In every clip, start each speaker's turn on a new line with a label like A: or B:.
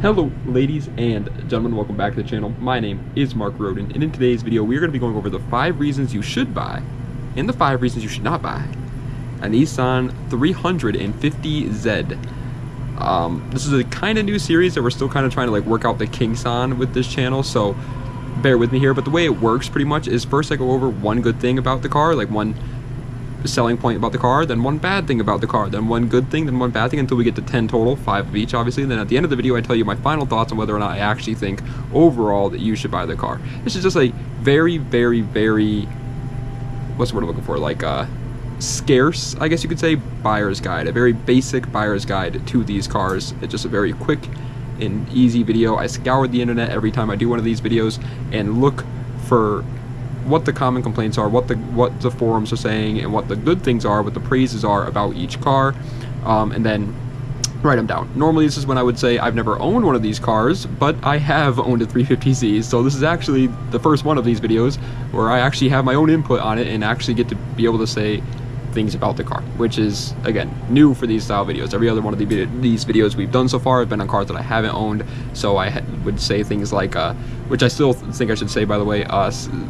A: Hello ladies and gentlemen, welcome back to the channel. My name is Mark Roden, and in today's video we are going to be going over the 5 reasons you should buy and the 5 reasons you should not buy a Nissan 350Z. This is a kind of new series that we're still kind of trying to work out the kinks on with this channel, so bear with me here. But the way it works pretty much is first I go over one good thing about the car, like one selling point about the car, then one bad thing about the car, then one good thing, then one bad thing, until we get to 10 total, 5 of each obviously. And then at the end of the video I tell you my final thoughts on whether or not I actually think overall that you should buy the car. This is just a very what's the word I'm looking for, scarce, I guess you could say, buyer's guide, a very basic buyer's guide to these cars. It's just a very quick and easy video. I scour the internet every time I do one of these videos and look for what the common complaints are, what the forums are saying, and what the good things are, what the praises are about each car, and then write them down. Normally this is when I would say I've never owned one of these cars, but I have owned a 350Z, so this is actually the first one of these videos where I actually have my own input on it and actually get to be able to say things about the car, which is again new for these style videos. Every other one of these videos we've done so far have been on cars that I haven't owned, so I would say things like which I still think I should say, by the way,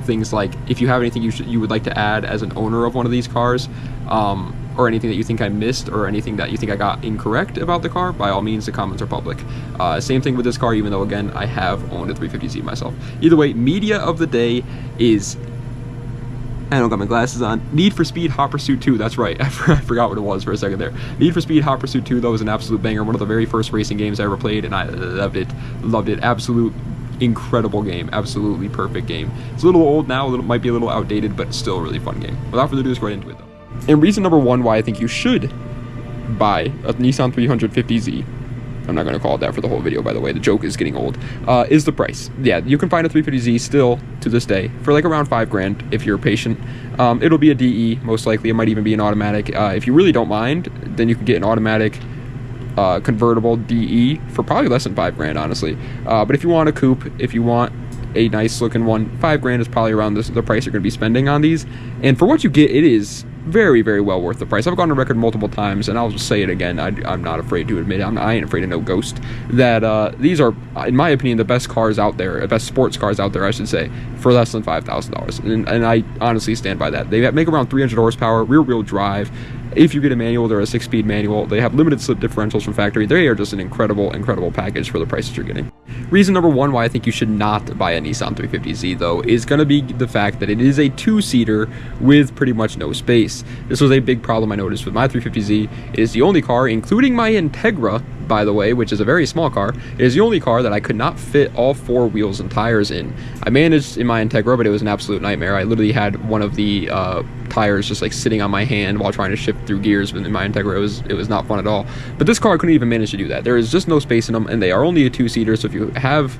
A: things like if you have anything you would like to add as an owner of one of these cars, or anything that you think I missed, or anything that you think I got incorrect about the car, by all means the comments are public. Same thing with this car, even though again I have owned a 350Z myself. Either way, media of the day is, I don't got my glasses on, Need for Speed Hot Pursuit 2. That's right, I forgot what it was for a second there. Need for Speed Hot Pursuit 2, that was an absolute banger, one of the very first racing games I ever played, and I loved it. Absolute incredible game, absolutely perfect game. It's a little old now, might be a little outdated, but still a really fun game. Without further ado, let's go right into it though. And reason number 1 why I think you should buy a Nissan 350Z, I'm not going to call it that for the whole video, by the way, the joke is getting old, is the price. Yeah, you can find a 350Z still to this day for like around 5 grand if you're patient. It'll be a DE most likely, it might even be an automatic. If you really don't mind, then you can get an automatic convertible DE for probably less than 5 grand, honestly. But if you want a coupe, if you want a nice looking one, 5 grand is probably around the price you're going to be spending on these. And for what you get, it is very well worth the price. I've gone on record multiple times, and I'll just say it again, I'm not afraid to admit it, I ain't afraid of no ghost, that these are, in my opinion, the best cars out there, best sports cars out there, I should say, for less than $5,000. And I honestly stand by that. They make around 300 horsepower, rear-wheel drive. If you get a manual, they're a 6-speed manual. They have limited slip differentials from factory. They are just an incredible package for the prices you're getting. Reason number 1 why I think you should not buy a Nissan 350Z, though, is going to be the fact that it is a 2-seater with pretty much no space. This was a big problem I noticed with my 350Z. It is the only car, including my Integra, by the way, which is a very small car, it is the only car that I could not fit all 4 wheels and tires in. I managed in my Integra, but it was an absolute nightmare. I literally had one of the tires just like sitting on my hand while trying to shift through gears in my Integra. It was not fun at all. But this car, I couldn't even manage to do that. There is just no space in them, and they are only a 2-seater, so if you have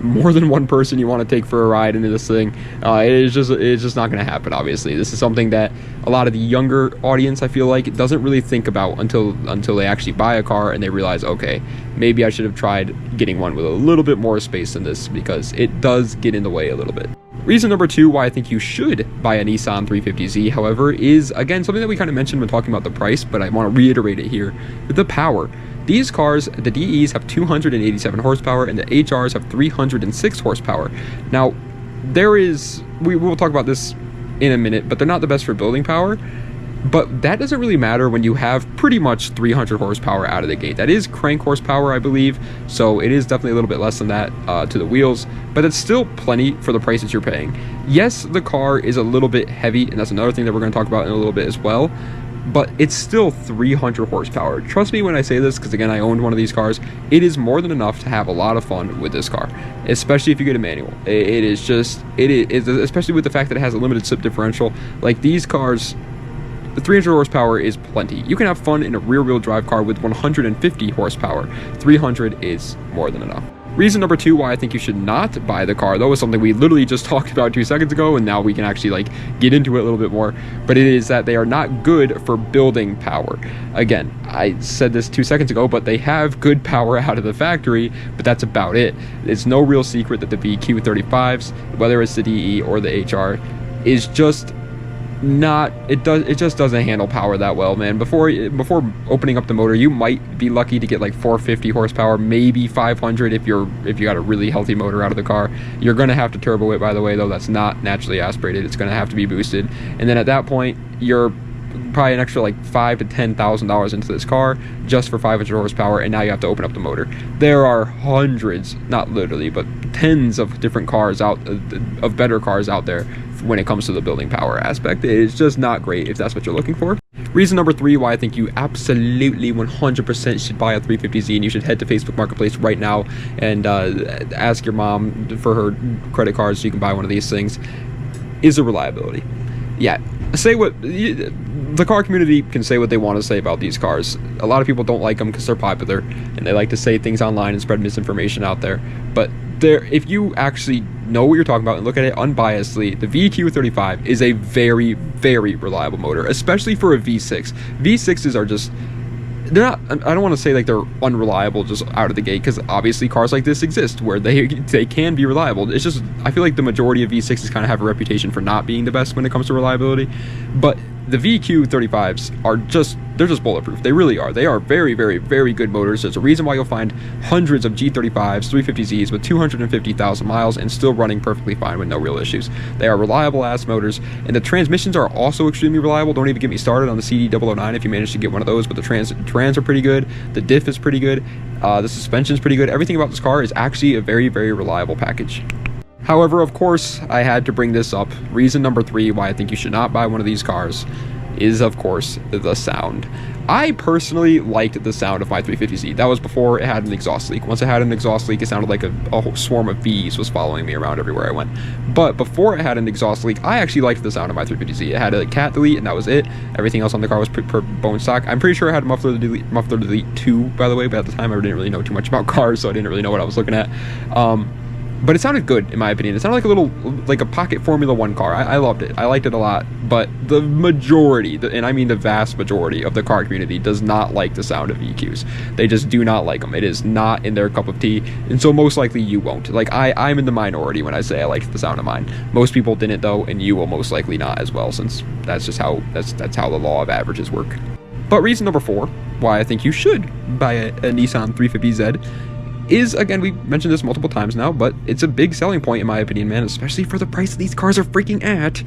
A: more than one person you want to take for a ride into this thing, it's just not going to happen. Obviously, this is something that a lot of the younger audience, I feel like, doesn't really think about until they actually buy a car and they realize, okay, maybe I should have tried getting one with a little bit more space than this, because it does get in the way a little bit. Reason number 2 why I think you should buy a Nissan 350Z, however, is again something that we kind of mentioned when talking about the price, but I want to reiterate it here: the power. These cars, the DEs have 287 horsepower and the HRs have 306 horsepower. Now, we will talk about this in a minute, but they're not the best for building power. But that doesn't really matter when you have pretty much 300 horsepower out of the gate. That is crank horsepower, I believe, so it is definitely a little bit less than that to the wheels, but it's still plenty for the price that you're paying. Yes, the car is a little bit heavy, and that's another thing that we're going to talk about in a little bit as well, but it's still 300 horsepower. Trust me when I say this, because again, I owned one of these cars. It is more than enough to have a lot of fun with this car, especially if you get a manual. It is, especially with the fact that it has a limited slip differential. Like these cars, the 300 horsepower is plenty. You can have fun in a rear-wheel drive car with 150 horsepower. 300 is more than enough. Reason number 2 why I think you should not buy the car, though, is something we literally just talked about 2 seconds ago, and now we can actually get into it a little bit more, but it is that they are not good for building power. Again, I said this 2 seconds ago, but they have good power out of the factory, but that's about it. It's no real secret that the VQ35s, whether it's the DE or the HR, is just it just doesn't handle power that well, man. Before opening up the motor, you might be lucky to get like 450 horsepower, maybe 500 if you got a really healthy motor out of the car. You're gonna have to turbo it, by the way, though. That's not naturally aspirated. It's gonna have to be boosted, and then at that point you're probably an extra like $5,000 to $10,000 into this car just for 500 horsepower, and now you have to open up the motor. There are hundreds, not literally, but tens of different cars of better cars out there when it comes to the building power aspect. It's just not great if that's what you're looking for. Reason number 3 why I think you absolutely 100% should buy a 350Z, and you should head to Facebook Marketplace right now and ask your mom for her credit card so you can buy one of these things, is the reliability. Yeah, say what the car community can say what they want to say about these cars. A lot of people don't like them because they're popular and they like to say things online and spread misinformation out there, but if you actually know what you're talking about and look at it unbiasedly, the VQ35 is a very, very reliable motor, especially for a V6. V6s are just, they're not, I don't want to say like they're unreliable just out of the gate, because obviously cars like this exist where they can be reliable. It's just, I feel like the majority of V6s kind of have a reputation for not being the best when it comes to reliability, but the VQ35s are they're just bulletproof. They really are. They are very, very, very good motors. There's a reason why you'll find hundreds of G35s, 350Zs with 250,000 miles and still running perfectly fine with no real issues. They are reliable ass motors, and the transmissions are also extremely reliable. Don't even get me started on the CD009 if you manage to get one of those, but the trans are pretty good. The diff is pretty good. The suspension is pretty good. Everything about this car is actually a very, very reliable package. However, of course, I had to bring this up. Reason number 3 why I think you should not buy one of these cars is, of course, the sound. I personally liked the sound of my 350Z. That was before it had an exhaust leak. Once it had an exhaust leak, it sounded like a whole swarm of bees was following me around everywhere I went. But before it had an exhaust leak, I actually liked the sound of my 350Z. It had a cat delete, and that was it. Everything else on the car was per bone stock. I'm pretty sure it had muffler delete 2, by the way, but at the time I didn't really know too much about cars, so I didn't really know what I was looking at. But it sounded good, in my opinion. It sounded like a pocket Formula 1 car. I loved it. I liked it a lot. But the majority, and I mean the vast majority of the car community does not like the sound of EQs. They just do not like them. It is not in their cup of tea. And so most likely you won't. Like, I'm in the minority when I say I liked the sound of mine. Most people didn't, though, and you will most likely not as well, since that's just how, that's how the law of averages work. But reason number 4 why I think you should buy a Nissan 350Z is, again, we mentioned this multiple times now, but it's a big selling point in my opinion, man, especially for the price these cars are freaking at.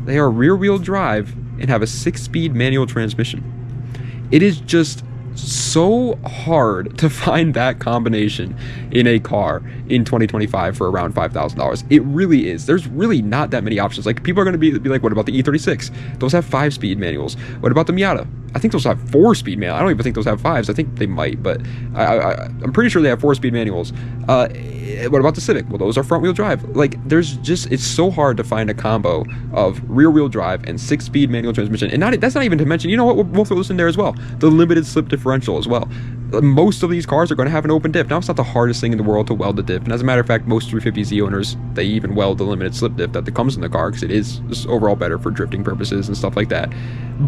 A: They are rear-wheel drive and have a 6-speed manual transmission. It is just so hard to find that combination in a car in 2025 for around $5,000. It really is. There's really not that many options. Like, people are going to be like, what about the E36? Those have 5-speed manuals. What about the Miata? I think those have 4-speed manuals. I don't even think those have 5s. I think they might, but I'm pretty sure they have 4-speed manuals. What about the Civic? Well, those are front-wheel drive. Like, it's so hard to find a combo of rear-wheel drive and 6-speed manual transmission. And that's not even to mention, you know what, we'll throw this in there as well, the limited slip differential as well. Most of these cars are going to have an open diff. Now, it's not the hardest thing in the world to weld the diff, and as a matter of fact, most 350Z owners, they even weld the limited slip diff that comes in the car, because it is just overall better for drifting purposes and stuff like that.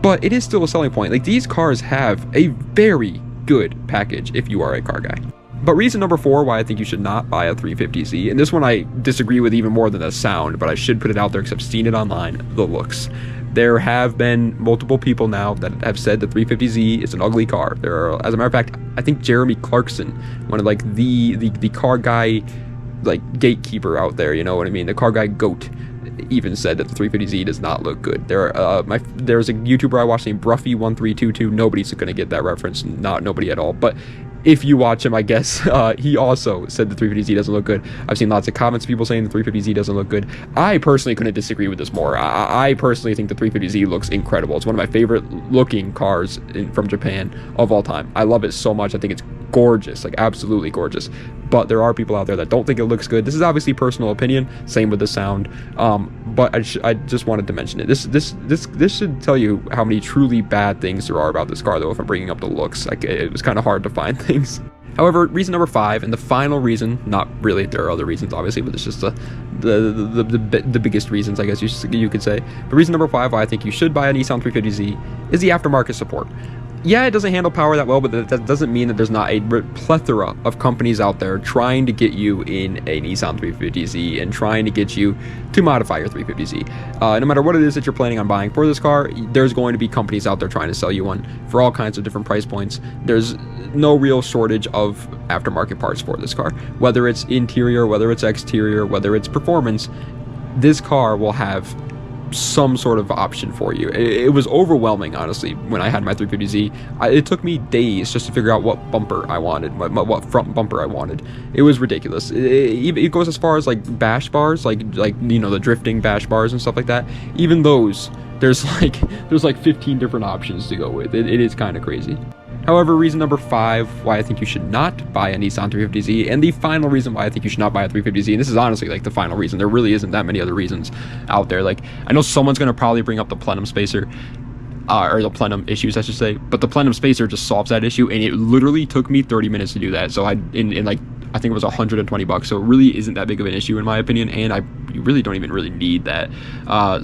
A: But it is still a selling point. Like, these cars have a very good package if you are a car guy. But reason number 4 why I think you should not buy a 350Z, and this one I disagree with even more than the sound, but I should put it out there because I've seen it online, the looks. There have been multiple people now that have said the 350Z is an ugly car. There are, as a matter of fact, I think Jeremy Clarkson, one of like the car guy, like, gatekeeper out there, you know what I mean, the car guy goat, even said that the 350Z does not look good. There's a YouTuber I watched named Bruffy1322. Nobody's gonna get that reference, nobody at all, but if you watch him, I guess, he also said the 350Z doesn't look good. I've seen lots of comments of people saying the 350Z doesn't look good. I personally couldn't disagree with this more. I personally think the 350Z looks incredible. It's one of my favorite looking cars from Japan of all time. I love it so much. I think it's gorgeous, like absolutely gorgeous. But there are people out there that don't think it looks good. This is obviously personal opinion. Same with the sound. But I just wanted to mention it. This should tell you how many truly bad things there are about this car, though. If I'm bringing up the looks, like, it was kind of hard to find things. However, reason number 5, and the final reason, not really, there are other reasons obviously, but it's just the biggest reasons, I guess you could say. But reason number 5 why I think you should buy a Nissan 350Z is the aftermarket support. yeah, it doesn't handle power that well, but that doesn't mean that there's not a plethora of companies out there trying to get you in a Nissan 350Z and trying to get you to modify your 350Z. No matter what it is that you're planning on buying for this car, there's going to be companies out there trying to sell you one for all kinds of different price points. There's no real shortage of aftermarket parts for this car. Whether it's interior, whether it's exterior, whether it's performance, this car will have some sort of option for you. It was overwhelming, honestly, when I had my 350Z. It took me days just to figure out what bumper I wanted, what front bumper I wanted. It was ridiculous. It goes as far as like bash bars, like you know, the drifting bash bars and stuff like that. Even those, there's like 15 different options to go with. It is kind of crazy. However, reason number 5 why I think you should not buy a Nissan 350Z, and the final reason why I think you should not buy a 350Z, and this is honestly like the final reason, there really isn't that many other reasons out there. Like, I know someone's going to probably bring up the plenum spacer, or the plenum issues, I should say, but the plenum spacer just solves that issue, and it literally took me 30 minutes to do that. So in like, I think it was $120, so it really isn't that big of an issue in my opinion, and you really don't even really need that.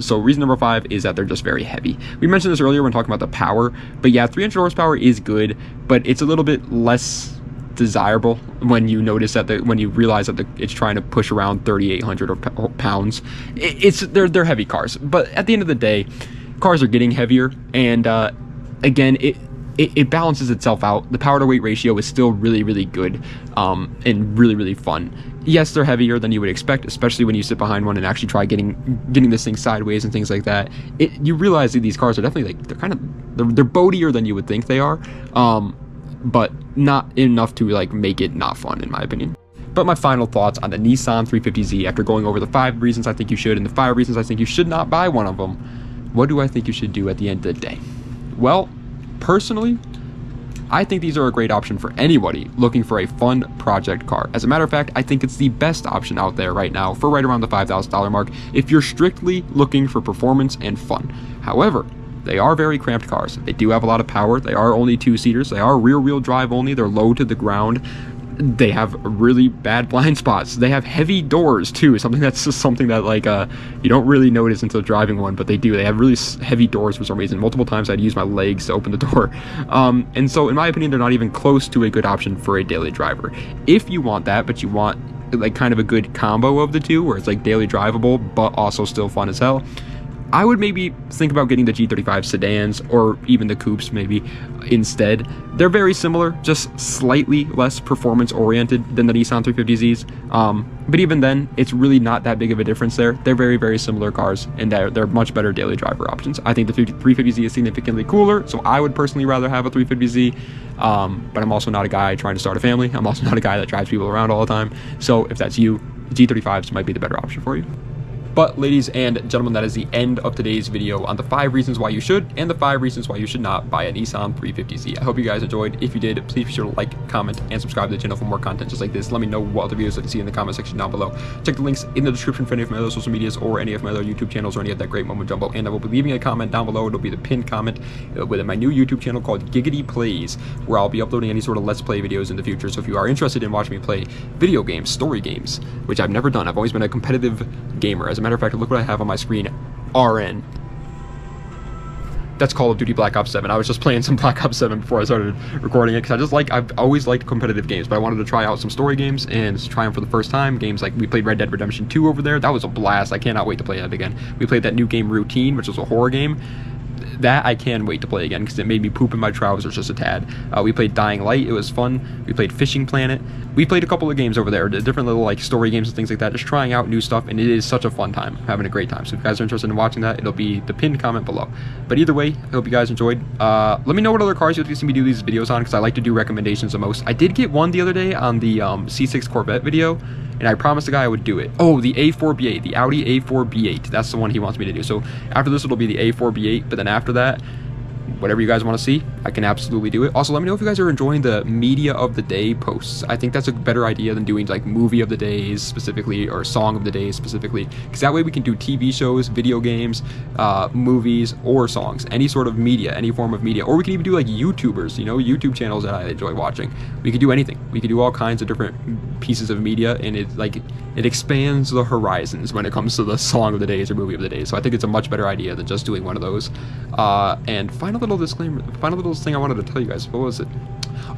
A: So reason number 5 is that they're just very heavy. We mentioned this earlier when talking about the power, but yeah, 300 horsepower is good, but it's a little bit less desirable when you notice that when you realize that it's trying to push around 3,800 pounds. They're heavy cars, but at the end of the day, cars are getting heavier, and again, it balances itself out. The power to weight ratio is still really, really good, and really, really fun. Yes, they're heavier than you would expect, especially when you sit behind one and actually try getting this thing sideways and things like that. You realize that these cars are definitely like, they're boatier than you would think they are, but not enough to like make it not fun, in my opinion. But my final thoughts on the Nissan 350Z, after going over the 5 reasons I think you should and the 5 reasons I think you should not buy one of them, what do I think you should do at the end of the day? Well, personally, I think these are a great option for anybody looking for a fun project car. As a matter of fact, I think it's the best option out there right now for right around the $5,000 mark if you're strictly looking for performance and fun. However, they are very cramped cars. They do have a lot of power. They are only 2-seaters. They are rear-wheel drive only. They're low to the ground. They have really bad blind spots. They have heavy doors too, something that like you don't really notice until driving one, but they do. They have really heavy doors for some reason. Multiple times I'd use my legs to open the door, and so in my opinion, they're not even close to a good option for a daily driver. If you want that, but you want like kind of a good combo of the two, where it's like daily drivable but also still fun as hell, I would maybe think about getting the G35 sedans or even the coupes maybe instead. They're very similar, just slightly less performance oriented than the Nissan 350Zs. But even then, it's really not that big of a difference there. They're very, very similar cars, and they're much better daily driver options. I think the 350Z is significantly cooler, so I would personally rather have a 350Z. But I'm also not a guy trying to start a family. I'm also not a guy that drives people around all the time. So if that's you, G35s might be the better option for you. But ladies and gentlemen, that is the end of today's video on the 5 reasons why you should and the 5 reasons why you should not buy a Nissan 350Z. I hope you guys enjoyed. If you did, please be sure to like, comment, and subscribe to the channel for more content just like this. Let me know what other videos I can see in the comment section down below. Check the links in the description for any of my other social medias or any of my other YouTube channels or any of that great moment jumbo. And I will be leaving a comment down below. It'll be the pinned comment within my new YouTube channel called Giggity Plays, where I'll be uploading any sort of Let's Play videos in the future. So if you are interested in watching me play video games, story games, which I've never done, I've always been a competitive gamer. As a matter of fact, look what I have on my screen. RN. That's Call of Duty Black Ops 7. I was just playing some Black Ops 7 before I started recording it, because I've always liked competitive games, but I wanted to try out some story games and try them for the first time. Games like, we played Red Dead Redemption 2 over there. That was a blast. I cannot wait to play that again. We played that new game Routine, which was a horror game. That I can wait to play again, because it made me poop in my trousers just a tad. We played Dying Light. It was fun. We played Fishing Planet. We played a couple of games over there, different little like story games and things like that, just trying out new stuff, and it is such a fun time. I'm having a great time. So if you guys are interested in watching that, it'll be the pinned comment below. But either way, I hope you guys enjoyed. Let me know what other cars you'd like to see me do these videos on, because I like to do recommendations the most. I did get one the other day on the C6 Corvette video, and I promised the guy I would do it. Oh, the A4B8, the Audi A4B8. That's the one he wants me to do. So after this, it'll be the A4B8, but then after that, whatever you guys want to see, I can absolutely do it. Also, let me know if you guys are enjoying the media of the day posts. I think that's a better idea than doing like movie of the days specifically, or song of the day specifically, because that way we can do TV shows, video games, movies, or songs, any sort of media, any form of media. Or we can even do like YouTubers, you know, YouTube channels that I enjoy watching. We could do anything. We could do all kinds of different pieces of media, and it expands the horizons when it comes to the song of the days or movie of the day. So I think it's a much better idea than just doing one of those. And finally, final little disclaimer, final little thing I wanted to tell you guys. What was it?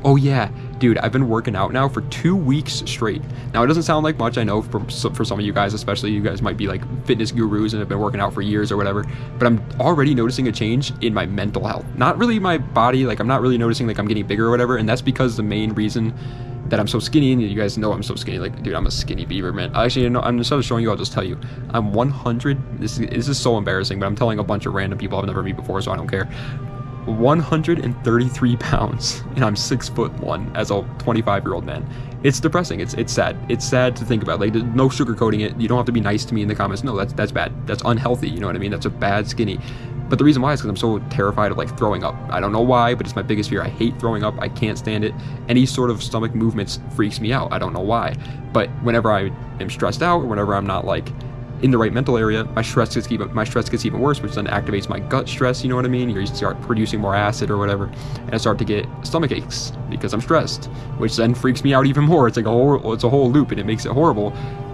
A: Oh yeah, dude, I've been working out now for 2 weeks straight. Now it doesn't sound like much, I know, for some of you guys, especially you guys might be like fitness gurus and have been working out for years or whatever, but I'm already noticing a change in my mental health. Not really my body, like I'm not really noticing like I'm getting bigger or whatever, and that's because the main reason that I'm so skinny, and you guys know I'm so skinny, like, dude, I'm a skinny beaver, man. Actually, you know, I'm instead of showing you, I'll just tell you. I'm 100, this is so embarrassing, but I'm telling a bunch of random people I've never met before, so I don't care. 133 pounds, and I'm 6'1" as a 25-year-old man. It's depressing. It's sad. It's sad to think about. Like, there's no sugarcoating it. You don't have to be nice to me in the comments. No, that's bad. That's unhealthy. You know what I mean? That's a bad skinny. But the reason why is because I'm so terrified of like throwing up. I don't know why, but it's my biggest fear. I hate throwing up. I can't stand it. Any sort of stomach movements freaks me out. I don't know why. But whenever I am stressed out, or whenever I'm not like in the right mental area, my stress gets even worse, which then activates my gut stress. You know what I mean? You start producing more acid or whatever, and I start to get stomach aches because I'm stressed, which then freaks me out even more. It's like it's a whole loop, and it makes it horrible.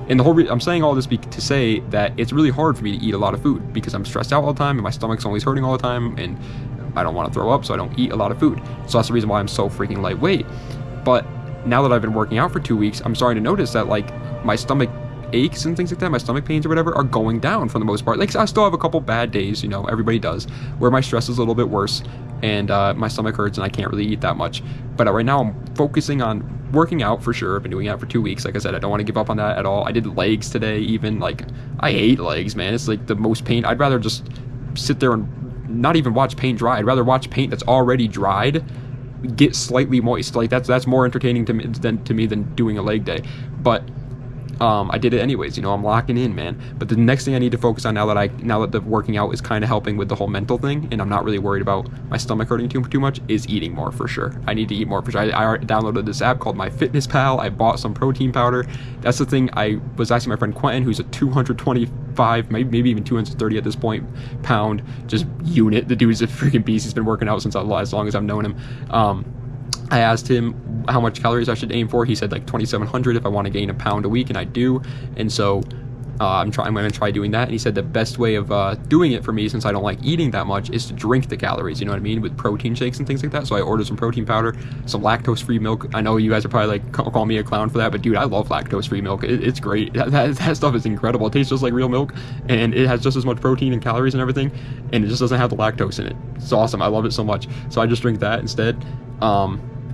A: And the whole I'm saying all this to say that it's really hard for me to eat a lot of food because I'm stressed out all the time, and my stomach's always hurting all the time, and I don't want to throw up, so I don't eat a lot of food. So that's the reason why I'm so freaking lightweight. But now that I've been working out for 2 weeks, I'm starting to notice that like my stomach aches and things like that, my stomach pains or whatever, are going down for the most part. Like, I still have a couple bad days, you know, everybody does, where my stress is a little bit worse and my stomach hurts and I can't really eat that much. But right now I'm focusing on working out for sure. I've been doing that for 2 weeks. Like I said, I don't want to give up on that at all. I did legs today even. Like, I hate legs, man. It's like the most pain. I'd rather just sit there and not even watch paint dry. I'd rather watch paint that's already dried get slightly moist. Like, that's more entertaining to me than doing a leg day. But I did it anyways, you know, I'm locking in, man. But the next thing I need to focus on now that the working out is kind of helping with the whole mental thing, and I'm not really worried about my stomach hurting too much, is eating more for sure. I need to eat more for sure. I already downloaded this app called MyFitnessPal. I bought some protein powder. That's the thing. I was asking my friend Quentin, who's a 225, maybe even 230 at this point, pound just unit. The dude's a freaking beast. He's been working out since as long as I've known him. I asked him how much calories I should aim for. He said like 2,700 if I want to gain a pound a week, and I do. And so I'm going to try doing that. And he said the best way of doing it for me, since I don't like eating that much, is to drink the calories, you know what I mean, with protein shakes and things like that. So I ordered some protein powder, some lactose-free milk. I know you guys are probably like, call me a clown for that, but dude, I love lactose-free milk. It's great. That stuff is incredible. It tastes just like real milk, and it has just as much protein and calories and everything, and it just doesn't have the lactose in it. It's awesome. I love it so much. So I just drink that instead.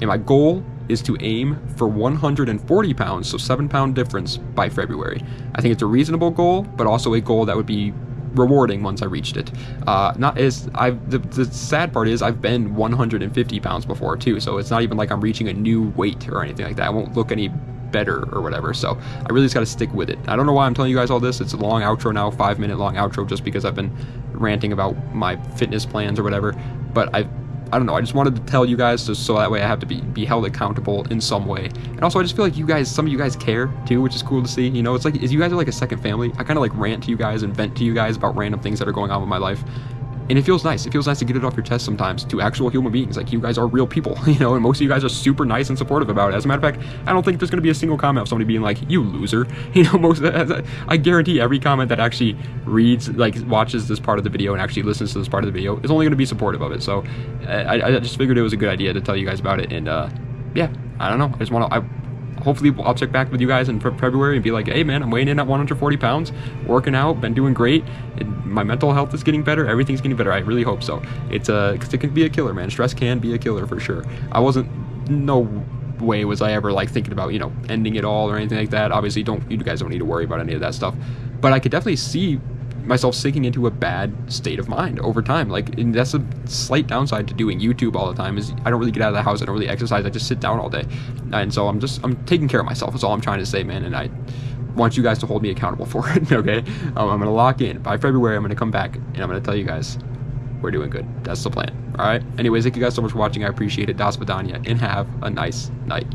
A: And my goal is to aim for 140 pounds, so 7-pound difference by February. I think it's a reasonable goal, but also a goal that would be rewarding once I reached it. The sad part is I've been 150 pounds before too, so it's not even like I'm reaching a new weight or anything like that. I won't look any better or whatever, so I really just got to stick with it. I don't know why I'm telling you guys all this. It's a long outro now, 5-minute long outro, just because I've been ranting about my fitness plans or whatever, but I don't know, I just wanted to tell you guys so that way I have to be held accountable in some way. And also I just feel like some of you guys care too, which is cool to see. You know, it's like, you guys are like a second family. I kind of like rant to you guys and vent to you guys about random things that are going on with my life. And it feels nice. It feels nice to get it off your chest sometimes to actual human beings. Like, you guys are real people, you know, and most of you guys are super nice and supportive about it. As a matter of fact, I don't think there's going to be a single comment of somebody being like, you loser. You know, I guarantee every comment that actually reads, like, watches this part of the video and actually listens to this part of the video is only going to be supportive of it. So I just figured it was a good idea to tell you guys about it. And yeah, I don't know. I just want to, hopefully I'll check back with you guys in February and be like, hey man, I'm weighing in at 140 pounds, working out, been doing great, and my mental health is getting better, everything's getting better. I really hope so. Because it can be a killer, man. Stress can be a killer for sure. No way was I ever like thinking about, you know, ending it all or anything like that. Obviously, you guys don't need to worry about any of that stuff. But I could definitely see myself sinking into a bad state of mind over time. Like, and that's a slight downside to doing YouTube all the time, is I don't really get out of the house, I don't really exercise, I just sit down all day. And so I'm taking care of myself, that's all I'm trying to say, man. And I want you guys to hold me accountable for it, okay? I'm gonna lock in. By February, I'm gonna come back and I'm gonna tell you guys we're doing good. That's the plan. All right. Anyways, thank you guys so much for watching. I appreciate it. Das Vidania, and have a nice night.